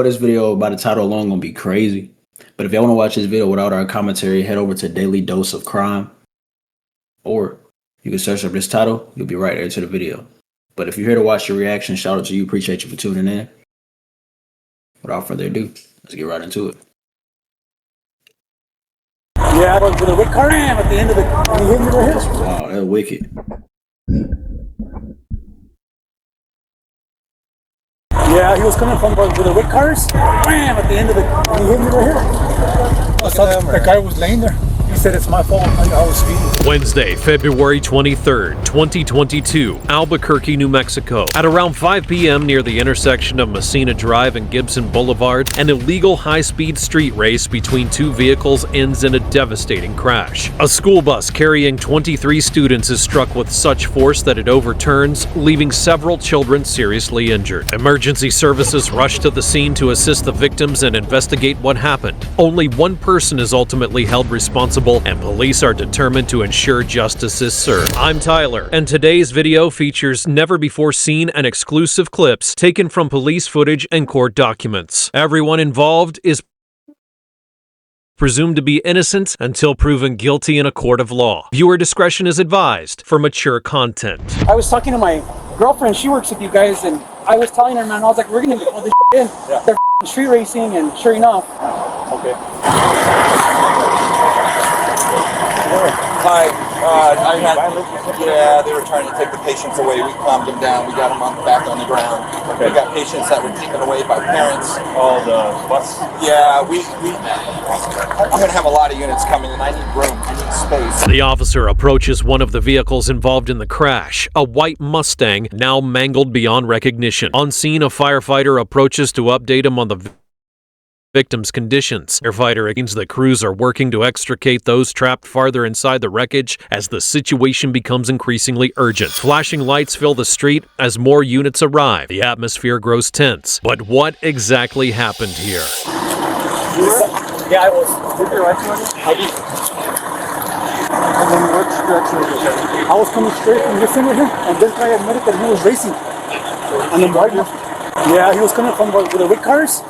This video by the title alone gonna be crazy. But if y'all want to watch this video without our commentary, head over to Daily Dose of Crime. Or you can search up this title, you'll be right there to the video. But if you're here to watch the reaction, shout out to you. Appreciate you for tuning in. Without further ado, let's get right into it. Yeah, with a whip car at the end of the hit me right here. Wow, that's wicked. Yeah, he was coming from with the whip cars. Wham! At the end of the hit me right here. I thought the guy was laying there. He said it's my fault. I was speeding. Wednesday, February 23rd, 2022, Albuquerque, New Mexico. At around 5 p.m. near the intersection of Messina Drive and Gibson Boulevard, an illegal high-speed street race between two vehicles ends in a devastating crash. A school bus carrying 23 students is struck with such force that it overturns, leaving several children seriously injured. Emergency services rush to the scene to assist the victims and investigate what happened. Only one person is ultimately held responsible, and police are determined to ensure justice is served. I'm Tyler, and today's video features never-before-seen and exclusive clips taken from police footage and court documents. Everyone involved is presumed to be innocent until proven guilty in a court of law. Viewer discretion is advised for mature content. I was talking to my girlfriend. She works with you guys, and I was telling her, man, I was like, we're gonna get all this in. Yeah. They're street racing, and sure enough. Okay. Hi, they were trying to take the patients away. We calmed them down. We got them back on the ground. Okay. We got patients that were taken away by parents. All the bus? Yeah, I'm going to have a lot of units coming, and I need room. I need space. The officer approaches one of the vehicles involved in the crash, a white Mustang, now mangled beyond recognition. On scene, a firefighter approaches to update him on the victim's conditions. Firefighter against the crews are working to extricate those trapped farther inside the wreckage as the situation becomes increasingly urgent. Flashing lights fill the street as more units arrive. The atmosphere grows tense. But what exactly happened here? Yeah, I was. And then which direction was it? I was coming straight from this end with him, and this guy admitted that he was racing. And then right now, yeah, he was coming from with the whip cars.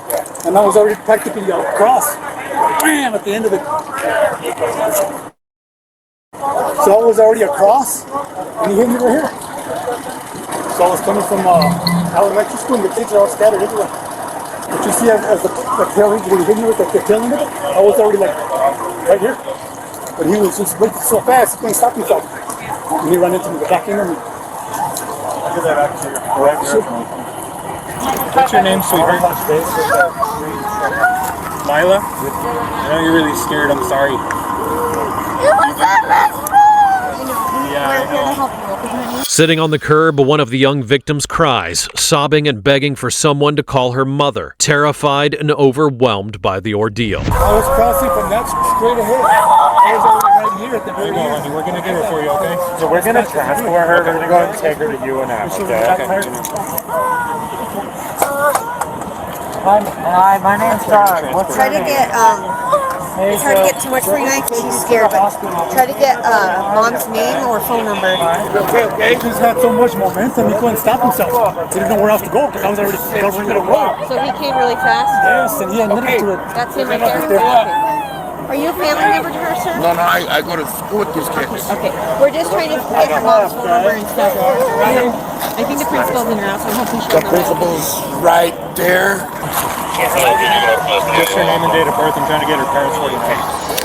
And I was already practically across. Bam! At the end of it. So I was already across, and he hit me right here. So I was coming from our elementary school, and the kids are all scattered everywhere. But you see, as the tail, when he hit me with the tail end of it, I was already like right here. But he was just breaking so fast, he couldn't stop himself. And he ran into me, the back end of me. I'll give that back to you. What's your name, sweetheart? Lila? I know you're really scared. I'm sorry. Sitting on the curb, one of the young victims cries, sobbing and begging for someone to call her mother, terrified and overwhelmed by the ordeal. I was crossing from that straight ahead. I was already right here at the very end. Honey, we're going to get her for you, okay? So we're going to transport her. We're going to go and take her to UNF, okay? Hi, my name's Todd. Try to get it's hard to get too much for you because she's scared, but try to get mom's name or phone number. Okay. He just had so much momentum, he couldn't stop himself. He didn't know where else to go because I was already covering the road. So he came really fast? Yes, and he admitted to it. That's him right there? Okay. Are you a family member to her, sir? No, I go to school with these kids. Okay. We're just trying to get her mom's phone number and stuff. I think the principal's in her house. I'm hoping she'll The principal's right there. Just her name and date of birth. I'm trying to get her parents for you.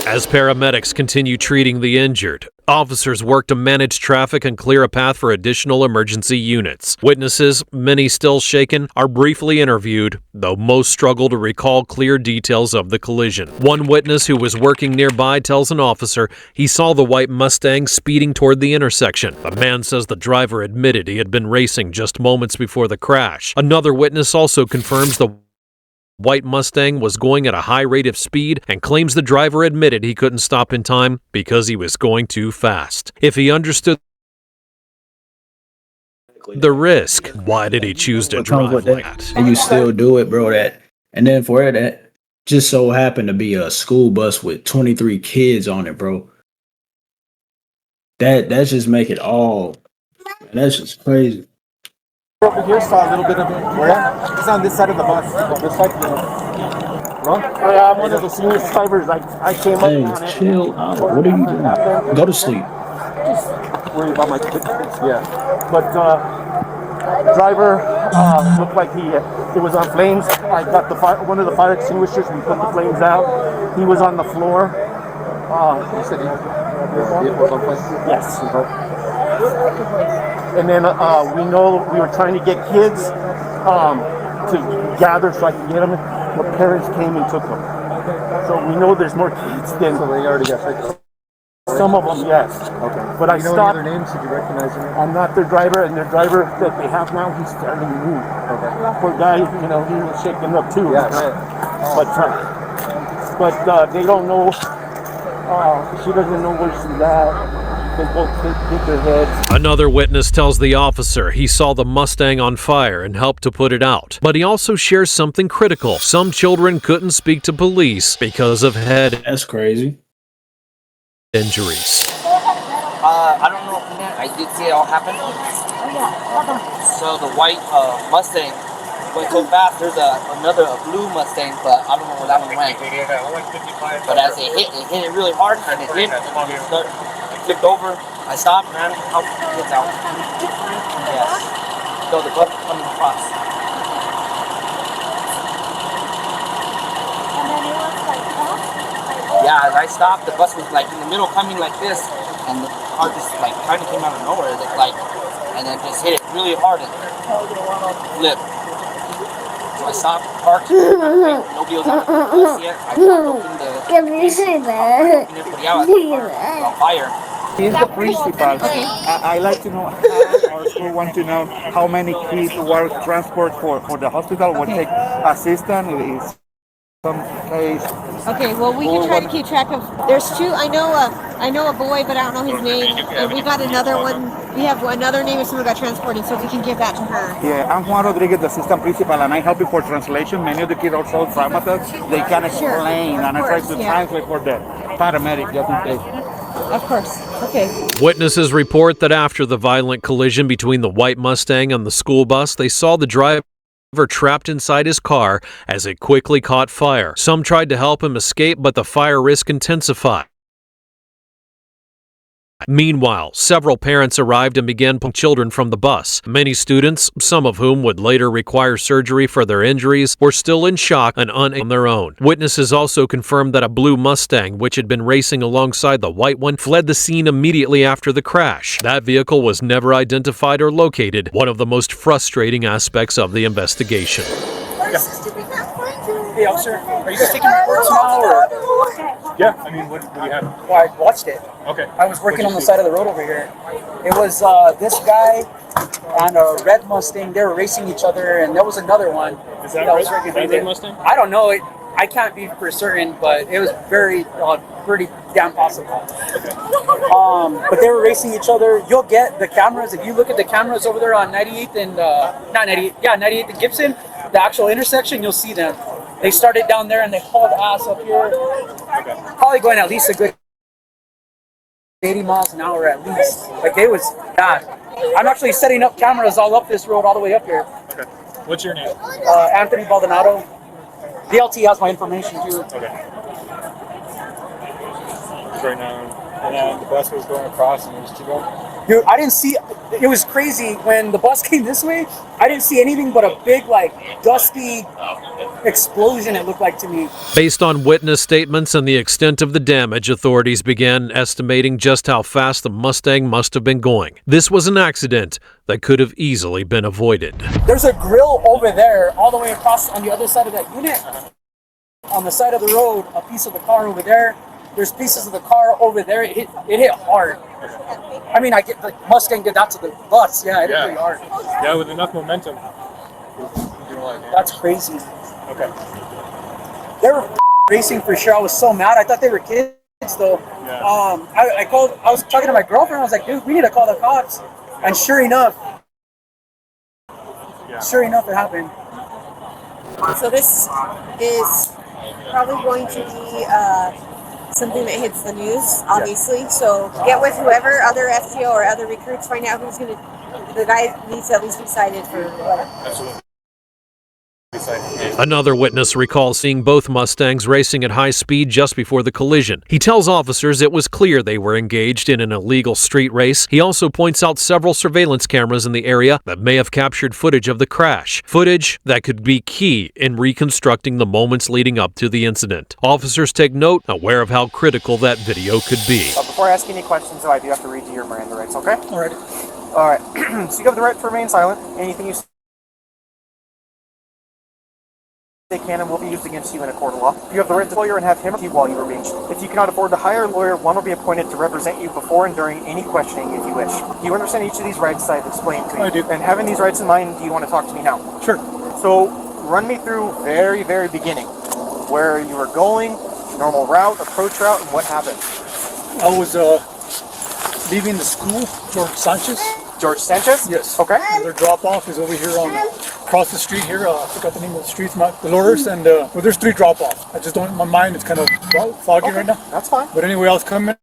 As paramedics continue treating the injured, officers work to manage traffic and clear a path for additional emergency units. Witnesses, many still shaken, are briefly interviewed, though most struggle to recall clear details of the collision. One witness who was working nearby tells an officer he saw the white Mustang speeding toward the intersection. The man says the driver admitted he had been racing just moments before the crash. Another witness also confirms the white Mustang was going at a high rate of speed and claims the driver admitted he couldn't stop in time because he was going too fast. If he understood the risk, why did he choose to drive like that? And you still do it, bro. And then for it, that just so happened to be a school bus with 23 kids on it, bro. That's just make it all. That's just crazy. Over here saw a little bit of it. Where? It's on this side of the bus. On this side, you know. Wrong? Yeah, I'm one of the smoothest drivers. I came up Hey, on it. chill out. What are you doing? Go to sleep. Worry about my kids. Yeah. But driver looked like it was on flames. I got one of the fire extinguishers. We put the flames out. He was on the floor. You said the vehicle was on fire? Yes. And then we know we were trying to get kids to gather so I can get them. The parents came and took them. So we know there's more kids than. So they already got taken. Some of them, yes. Okay. But I you know stopped. any other names? Did you recognize them? I'm not their driver, and their driver that they have now, he's starting to move. Okay. Poor guy, you know, he was shaking up too. Yeah. But they don't know. She doesn't know where she's at. They both hit their heads. Another witness tells the officer he saw the Mustang on fire and helped to put it out. But he also shares something critical. Some children couldn't speak to police because of head That's crazy. injuries. I don't know from that. I did see it all happen. So the white Mustang went so fast. There's another blue Mustang, but I don't know where that one went. But as it hit it really hard, and it hit, it flipped over. I stopped, ran out, it's out. Yes. So the bus was coming across. Yeah, as I stopped, the bus was like in the middle coming like this, and the car just like kind of came out of nowhere, like, and then just hit it really hard and flipped. So I stopped, parked, nobody was on the bus yet. I opened the on fire. He's the principal. I like to know how our school wants to know how many kids were transported for the hospital. Will take assistance. Is some case. Okay, well, we can try to keep track of. There's two. I know a boy, but I don't know his name. And we got another one. We have another name of someone got transported, so we can give that to her. Yeah, I'm Juan Rodriguez, the assistant principal, and I help you for translation. Many of the kids are so traumatized, they can't explain, and I try to translate for the paramedic just in case. Of course. Okay. Witnesses report that after the violent collision between the white Mustang and the school bus, they saw the driver trapped inside his car as it quickly caught fire. Some tried to help him escape, but the fire risk intensified. Meanwhile, several parents arrived and began pulling children from the bus. Many students, some of whom would later require surgery for their injuries, were still in shock and unable on their own. Witnesses also confirmed that a blue Mustang, which had been racing alongside the white one, fled the scene immediately after the crash. That vehicle was never identified or located, one of the most frustrating aspects of the investigation. Hey, officer, are you guys taking reports now, or? Yeah, I mean, what do you have? Well, I watched it. Okay. I was working on the side of the road over here. It was this guy and a red Mustang. They were racing each other, and there was another one. Is that was right? Is that red Mustang? I don't know. I can't be for certain, but it was very, pretty damn possible. But they were racing each other. You'll get the cameras. If you look at the cameras over there on 98th and, not 98th, yeah, 98th and Gibson, the actual intersection, you'll see them. They started down there and they hauled ass up here. Probably going at least a good 80 miles an hour at least. Like, it was bad. I'm actually setting up cameras all up this road all the way up here. Okay. What's your name? Anthony Baldonado. DLT has my information too. Okay. Right now, and the bus was going across and it was too long. Dude, I didn't see, it was crazy when the bus came this way. I didn't see anything but a big, like, dusty explosion, it looked like to me. Based on witness statements and the extent of the damage, authorities began estimating just how fast the Mustang must have been going. This was an accident that could have easily been avoided. There's a grill over there, all the way across on the other side of that unit. On the side of the road, a piece of the car over there. There's pieces of the car over there. It hit hard. I mean, I get the Mustang did that to the bus. Yeah, it hit pretty hard. Yeah, with enough momentum. That's crazy. Okay. They were racing for sure. I was so mad. I thought they were kids though. Yeah. I was talking to my girlfriend. I was like, dude, we need to call the cops. And sure enough, it happened. So this is probably going to be something that hits the news, obviously. So get with whoever, other FTO or other recruits, find out who's going to the guy needs to at least be cited for whatever. Absolutely. Another witness recalls seeing both Mustangs racing at high speed just before the collision. He tells officers it was clear they were engaged in an illegal street race. He also points out several surveillance cameras in the area that may have captured footage of the crash, footage that could be key in reconstructing the moments leading up to the incident. Officers take note, aware of how critical that video could be. Before I ask any questions, though, I do have to read you your Miranda rights, okay? Alright. All right. So you have the right to remain silent. Anything you say can and will be used against you in a court of law. You have the right to lawyer and have him with you while you are being. If you cannot afford to hire a lawyer, one will be appointed to represent you before and during any questioning if you wish. Do you understand each of these rights I've explained to you? I do. And having these rights in mind, do you want to talk to me now? Sure. So run me through very, very beginning, where you were going, normal route, approach route, and what happened. I was leaving the school, George Sanchez. George Sanchez? Yes. Okay. Their drop off is over here across the street here. I forgot the name of the streets, Dolores, and well, there's 3 drop off. I just don't. My mind is kind of foggy right now. That's fine. But anyway, I was coming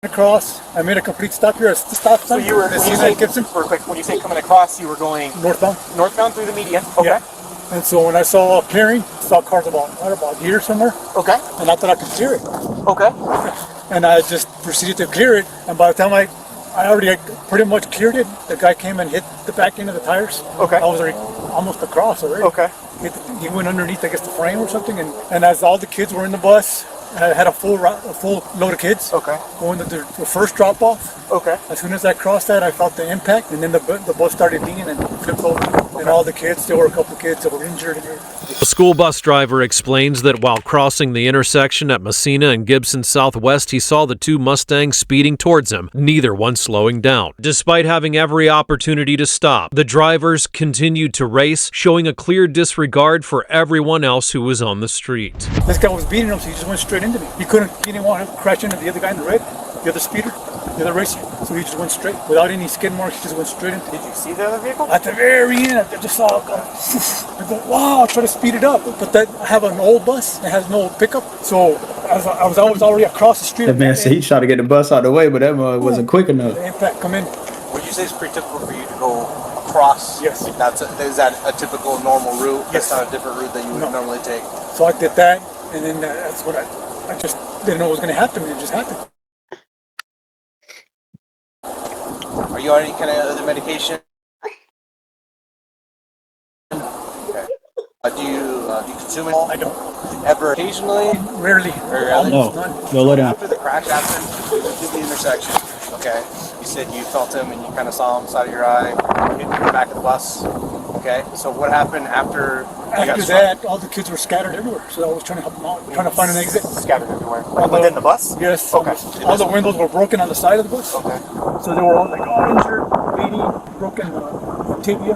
across. I made a complete stop here. A stop sign. So you were Gibson. real quick. When you say coming across, you were going Northbound through the median. Okay. Yeah. And so when I saw a clearing, I saw cars about here somewhere. Okay. And I thought I could clear it. Okay. And I just proceeded to clear it. And by the time I already pretty much cleared it, the guy came and hit the back end of the tires. Okay. I was already almost across already. Okay. He went underneath, I guess, the frame or something. And as all the kids were in the bus, I had a full load of kids. Okay. Going to the first drop off. Okay. As soon as I crossed that, I felt the impact, and then the bus started leaning and flipped over. And all the kids, there were a couple of kids that were injured. The school bus driver explains that while crossing the intersection at Messina and Gibson Southwest, he saw the 2 Mustangs speeding towards him, neither one slowing down. Despite having every opportunity to stop, the drivers continued to race, showing a clear disregard for everyone else who was on the street. This guy was beating him, so he just went straight into me. He didn't want to crash into the other guy in the red, the other speeder, the other racer. So he just went straight. Without any skid marks, he just went straight into. Did you see the other vehicle? At the very end, I just saw it go. I go, wow, I try to speed it up. But I have an old bus that has no pickup. So I was already across the street. That man said he tried to get the bus out of the way, but that wasn't quick enough. The impact come in. Would you say it's pretty typical for you to go across? Yes. Is that a typical normal route? Yes. That's not a different route that you would normally take? So I did that, and then that's what I just didn't know what was going to happen. It just happened. Are you on any kind of other medication? Okay. Do you consume it? I don't. Ever? Occasionally? Rarely. Rarely? No. No, let down. After the crash happened, you went through the intersection. Okay. You said you felt him and you kind of saw him side of your eye, hit the back of the bus. Okay. So what happened after? After that, all the kids were scattered everywhere. So I was trying to help them out, trying to find an exit. Scattered everywhere. Within the bus? Yes. Okay. All the windows were broken on the side of the bus. Okay. So they were all like all injured, bleeding, broken tibia.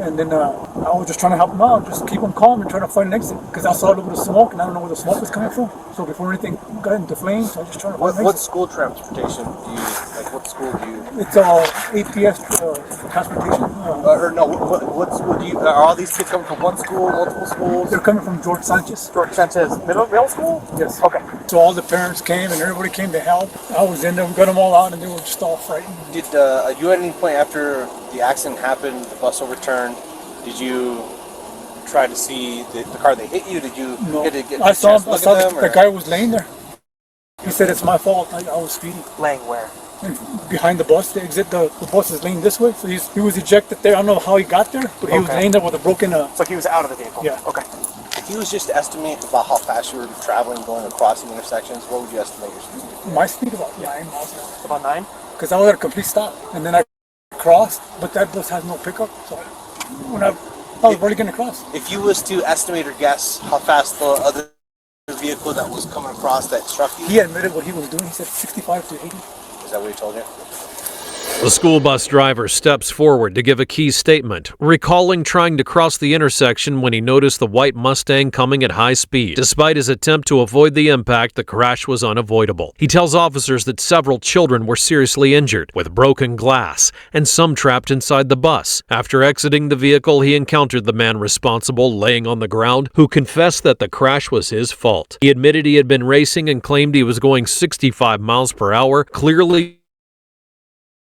And then I was just trying to help them out, just keep them calm and trying to find an exit. Because I saw a little bit of smoke and I don't know where the smoke was coming from. So before anything got into flames, I was just trying to find an What exit. school transportation do you like? What school do you? It's APS transportation. Or no? What school do you? Are all these kids coming from one school, multiple schools? They're coming from George Sanchez. George Sanchez middle school? Yes. Okay. So all the parents came and everybody came to help. I was in there, we got them all out, and they were just all frightened. Did you at any point after the accident happened, the bus overturned? Did you try to see the car that hit you? Did you No. get to get I a saw chance to him. I look saw at them, the or- guy was laying there. He said it's my fault. I was speeding. Laying where? And behind the bus, the exit, the bus is laying this way. So he was ejected there. I don't know how he got there, but he was Okay. laying there with a broken. So he was out of the vehicle? Yeah. Okay. If you was just to estimate about how fast you were traveling, going across the intersections, what would you estimate your speed? My speed about 9 miles an hour. About 9? Because I was at a complete stop, and then I crossed, but that bus has no pickup. So when I was barely getting across. If you was to estimate or guess how fast the other vehicle that was coming across that struck you, He admitted what he was doing. He said 65 to 80. is that what he told you? The school bus driver steps forward to give a key statement, recalling trying to cross the intersection when he noticed the white Mustang coming at high speed. Despite his attempt to avoid the impact, the crash was unavoidable. He tells officers that several children were seriously injured, with broken glass, and some trapped inside the bus. After exiting the vehicle, he encountered the man responsible laying on the ground, who confessed that the crash was his fault. He admitted he had been racing and claimed he was going 65 miles per hour, clearly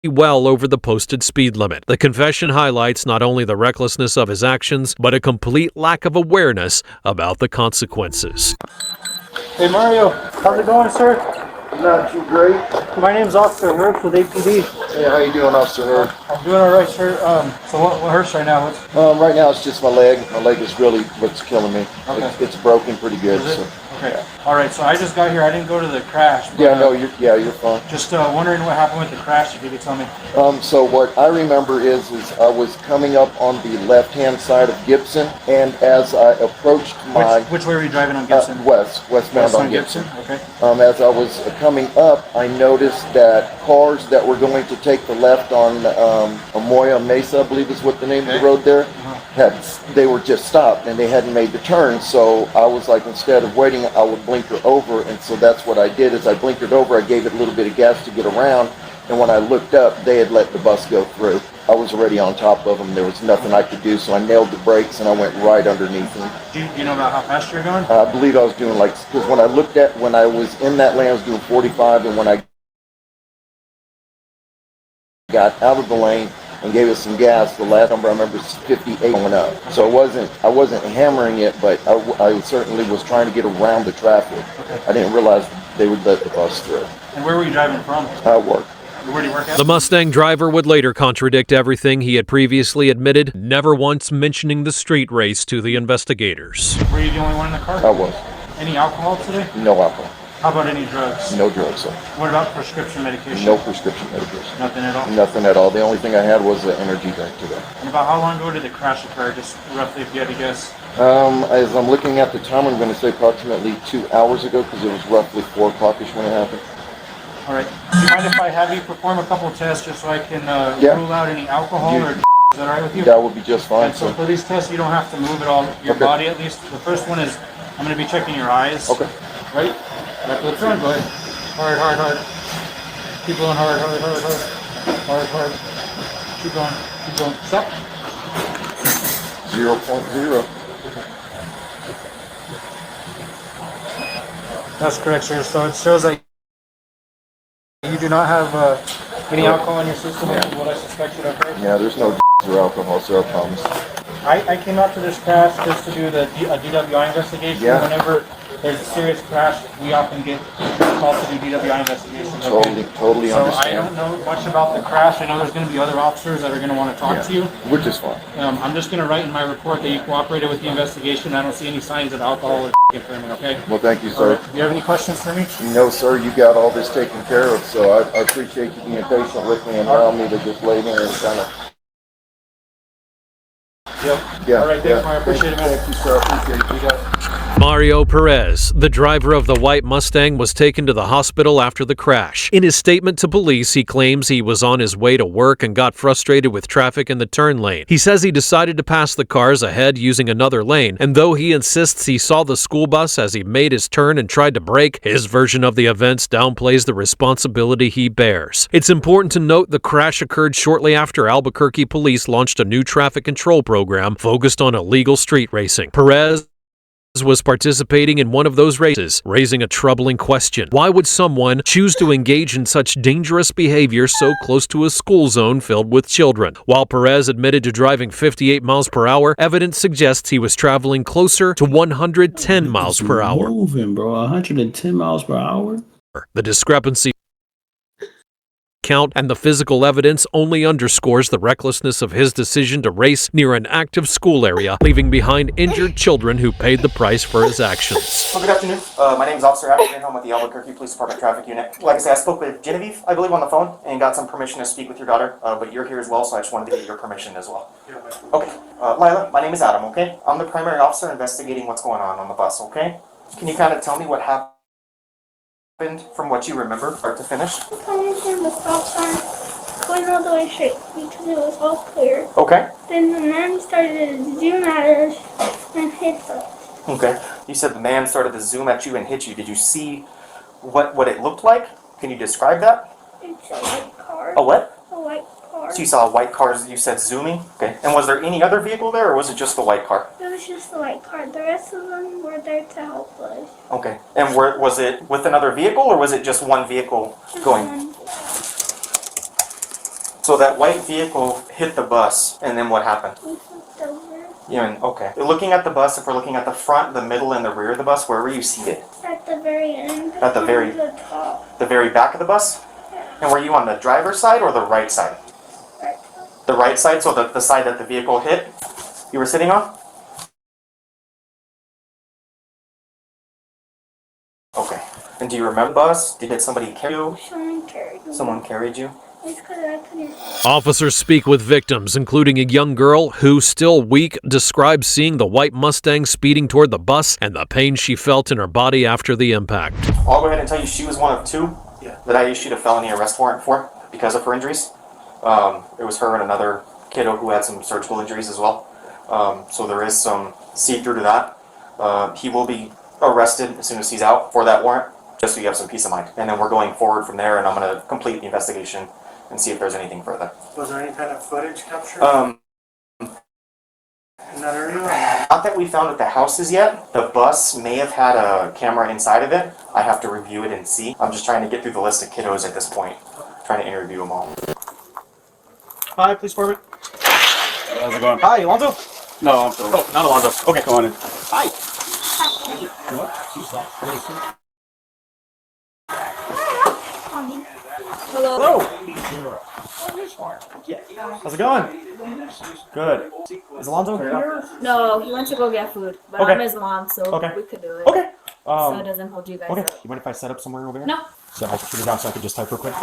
well over the posted speed limit. The confession highlights not only the recklessness of his actions, but a complete lack of awareness about the consequences. Hey Mario, how's it going, sir? Not too great. My name's Officer Hurst with APD. Hey, how you doing, Officer Hurd? I'm doing all right, sir. So what hurts right now? Right now it's just my leg. My leg is really what's killing me. Okay. It's broken pretty good. Is it? So. Okay. All right. So I just got here. I didn't go to the crash. But, Yeah, no, you're fine. Just wondering what happened with the crash. If you could tell me. So what I remember is I was coming up on the left-hand side of Gibson, and as I approached my Which way were you driving on Gibson? westbound on Gibson. Okay. As I was coming up, I noticed that cars that were going to take the left on Amoya Mesa, I believe is what the name of the road there, they were just stopped and they hadn't made the turn. So I was like, instead of waiting, I would blinker over, and so that's what I did. Is I blinkered over, I gave it a little bit of gas to get around, and when I looked up, they had let the bus go through. I was already on top of them. There was nothing I could do, so I nailed the brakes and I went right underneath them. Do you know about how fast you're going? I believe I was doing because when I was in that lane, I was doing 45, and when I got out of the lane and gave it some gas, the last number I remember is 58 going up. So I wasn't hammering it, but I certainly was trying to get around the traffic. Okay. I didn't realize they would let the bus through. And where were you driving from? Work. Where do you work at? The Mustang driver would later contradict everything he had previously admitted, never once mentioning the street race to the investigators. Were you the only one in the car? I was. Any alcohol today? No alcohol. How about any drugs? No drugs, sir. What about prescription medication? No prescription medication. Nothing at all? Nothing at all. The only thing I had was an energy drink today. And about how long ago did the crash occur? Just roughly, if you had to guess. As I'm looking at the time, I'm going to say approximately 2 hours ago, because it was roughly 4 o'clock-ish when it happened. All right. Do you mind if I have you perform a couple of tests just so I can rule out any alcohol or is that all right with you? That would be just fine. And so for these tests, you don't have to move at all, your body at least. The first one is, I'm going to be checking your eyes. Okay. Right? Back to the front, go ahead. Hard, hard, hard. Keep going hard, hard, hard, hard. Hard, hard. Keep going. Stop. 0.0. That's correct, sir. So it shows that you do not have any alcohol in your system, which is what I suspected occurred. Yeah, there's no or alcohol, sir, I promise. I came out to this crash just to do a DWI investigation. Yeah. Whenever there's a serious crash, we often get called to do DWI investigations. Totally so understand. I don't know much about the crash. I know there's going to be other officers that are going to want to talk to you. Which is fine. I'm just going to write in my report that you cooperated with the investigation. I don't see any signs of alcohol or impairment, okay? Well, thank you, sir. Do you have any questions for me? No, sir, you got all this taken care of, so I appreciate you being patient with me and allowing me to just lay here and kind of... Yep. Yeah. All right, thanks, Mario. I appreciate it, man. Thank you, sir. I appreciate it. You got it. Mario Perez, the driver of the white Mustang, was taken to the hospital after the crash. In his statement to police, he claims he was on his way to work and got frustrated with traffic in the turn lane. He says he decided to pass the cars ahead using another lane, and though he insists he saw the school bus as he made his turn and tried to brake, his version of the events downplays the responsibility he bears. It's important to note the crash occurred shortly after Albuquerque police launched a new traffic control program focused on illegal street racing. Perez was participating in one of those races, raising a troubling question. Why would someone choose to engage in such dangerous behavior so close to a school zone filled with children? While Perez admitted to driving 58 miles per hour, evidence suggests he was traveling closer to 110 miles per hour. Moving, bro. 110 miles per hour? The discrepancy count and the physical evidence only underscores the recklessness of his decision to race near an active school area, leaving behind injured children who paid the price for his actions. Well, good afternoon. My name is Officer Adam Greenholm with the Albuquerque Police Department Traffic Unit. Like I said, I spoke with Genevieve, I believe, on the phone and got some permission to speak with your daughter, but you're here as well, so I just wanted to get your permission as well. Okay. Lila, my name is Adam, okay? I'm the primary officer investigating what's going on the bus, okay? Can you kind of tell me what happened from what you remember, start to finish? Coming from the stop sign, going all the way straight because it was all clear. Okay. Then the man started to zoom at us and hit us. Okay. You said the man started to zoom at you and hit you. Did you see what it looked like? Can you describe that? It's a white car. A what? A white car. So you saw a white car, you said zooming? Okay. And was there any other vehicle there, or was it just the white car? It was just a white car. The rest of them were there to help us. Okay. And was it with another vehicle, or was it just one vehicle going? So that white vehicle hit the bus, and then what happened? We flipped over Yeah, okay. Looking at the bus, if we're looking at the front, the middle, and the rear of the bus, where were you seated? at the very end. At the very- The top. The very back of the bus? And were you on the driver's side or the right side? Right. The right side, so the side that the vehicle hit, you were sitting on? Okay. And do you remember the bus? Did somebody carry you? Someone carried me. Someone carried you? It's because I couldn't. Officers speak with victims, including a young girl who, still weak, describes seeing the white Mustang speeding toward the bus and the pain she felt in her body after the impact. I'll go ahead and tell you she was one of two that I issued a felony arrest warrant for because of her injuries. It was her and another kiddo who had some surgical injuries as well. So there is some see-through to that. He will be arrested as soon as he's out for that warrant, just so you have some peace of mind. And then we're going forward from there, and I'm going to complete the investigation and see if there's anything further. Was there any kind of footage captured In that area? Not that we found at the houses yet. The bus may have had a camera inside of it. I have to review it and see. I'm just trying to get through the list of kiddos at this point, trying to interview them all. Hi, police department. How's it going? Hi, Alonzo. No, I'm Phil. Oh, not Alonzo. Okay, Come on in. Hi. Hello. Hello. How's it going? Good. Is Alonzo here? No, he went to go get food, but Okay. I'm his mom, so Okay. we could do it. Okay. So it doesn't hold you guys Okay. up. You mind if I set up somewhere over here? No. So I can put it down so I can just type real quick.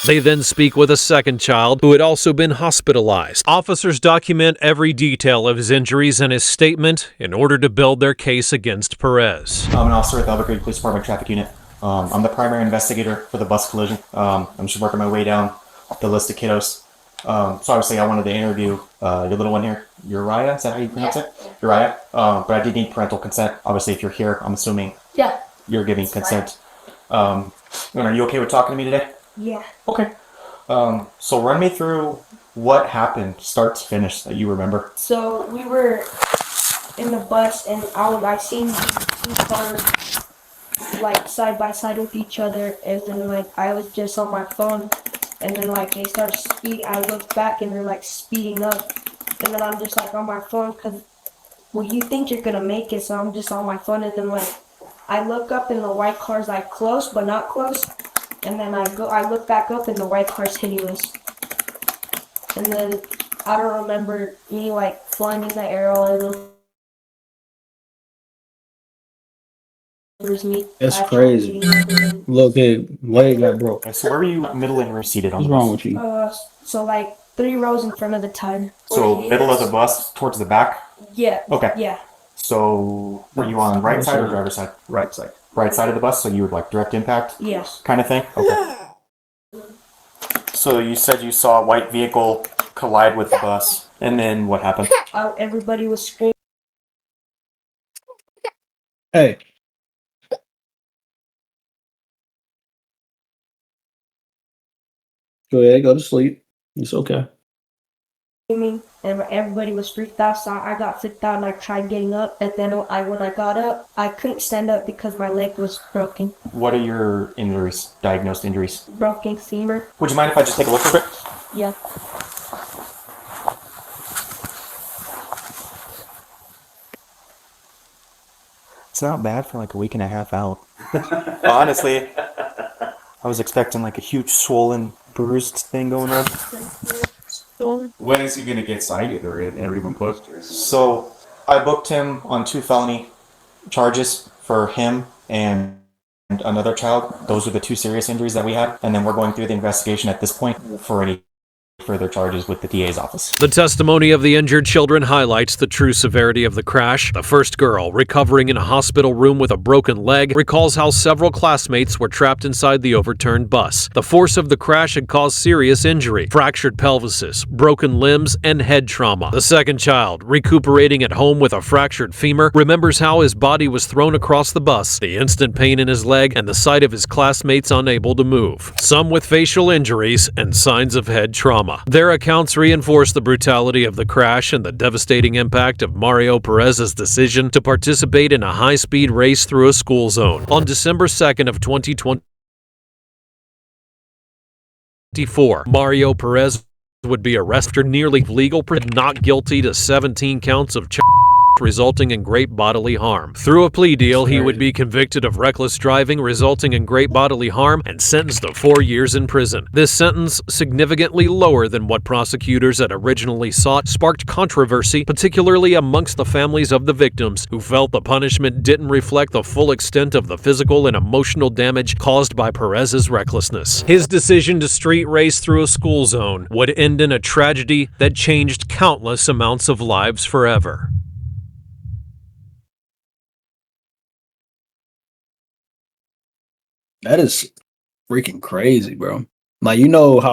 They then speak with a second child who had also been hospitalized. Officers document every detail of his injuries and his statement in order to build their case against Perez. I'm an officer with the Albuquerque Police Department Traffic Unit. I'm the primary investigator for the bus collision. I'm just working my way down the list of kiddos. So obviously I wanted to interview your little one here, Uriah, is that how you pronounce it? Uriah. But I did need parental consent. Obviously if you're here, I'm assuming Yeah. you're giving consent. And are you okay with talking to me today? Yeah. Okay. So run me through what happened, start to finish, that you remember. So we were in the bus, and I seen two cars like side by side with each other, and then like I was just on my phone, and then like they start speeding. I looked back, and they're like speeding up, and then I'm just like on my phone because, well, you think you're gonna make it, so I'm just on my phone, and then like I look up, and the white car's like close but not close. And then I look back up and the white car's hitting us. And then I don't remember me like flying in the air all of them. Me. That's crazy. Look, hey, leg got broke. So where were you middle and rear seated on What's the wrong bus? with you? So like 3 rows in front of the tire. So middle of the bus towards the back? Yeah. Okay. Yeah. So were you on right side or driver's side? Right side. Right side of the bus, so you would like direct impact Yes. kind of thing? Okay. So you said you saw a white vehicle collide with the bus, and then what happened? Everybody was screaming. Hey. Go ahead, go to sleep. It's okay. And everybody was freaked out, so I got freaked out and I tried getting up, and then when I got up, I couldn't stand up because my leg was broken. What are your injuries, diagnosed injuries? Broken femur. Would you mind if I just take a look real quick? Yeah. It's not bad for like a week and a half out. Honestly, I was expecting like a huge swollen, bruised thing going on. When is he gonna get cited or everyone close to? So I booked him on 2 felony charges for him and another child. Those are the 2 serious injuries that we had. And then we're going through the investigation at this point for any further charges with the DA's office. The testimony of the injured children highlights the true severity of the crash. The first girl, recovering in a hospital room with a broken leg, recalls how several classmates were trapped inside the overturned bus. The force of the crash had caused serious injury, fractured pelvises, broken limbs, and head trauma. The second child, recuperating at home with a fractured femur, remembers how his body was thrown across the bus, the instant pain in his leg, and the sight of his classmates unable to move. Some with facial injuries and signs of head trauma. Their accounts reinforce the brutality of the crash and the devastating impact of Mario Perez's decision to participate in a high-speed race through a school zone. On December 2nd of 2020, 2024, Mario Perez would be arrested after nearly legal not guilty to 17 counts of resulting in great bodily harm. Through a plea deal, he would be convicted of reckless driving resulting in great bodily harm and sentenced to 4 years in prison. This sentence, significantly lower than what prosecutors had originally sought, sparked controversy, particularly amongst the families of the victims, who felt the punishment didn't reflect the full extent of the physical and emotional damage caused by Perez's recklessness. His decision to street race through a school zone would end in a tragedy that changed countless amounts of lives forever. That is freaking crazy, bro. Like, you know how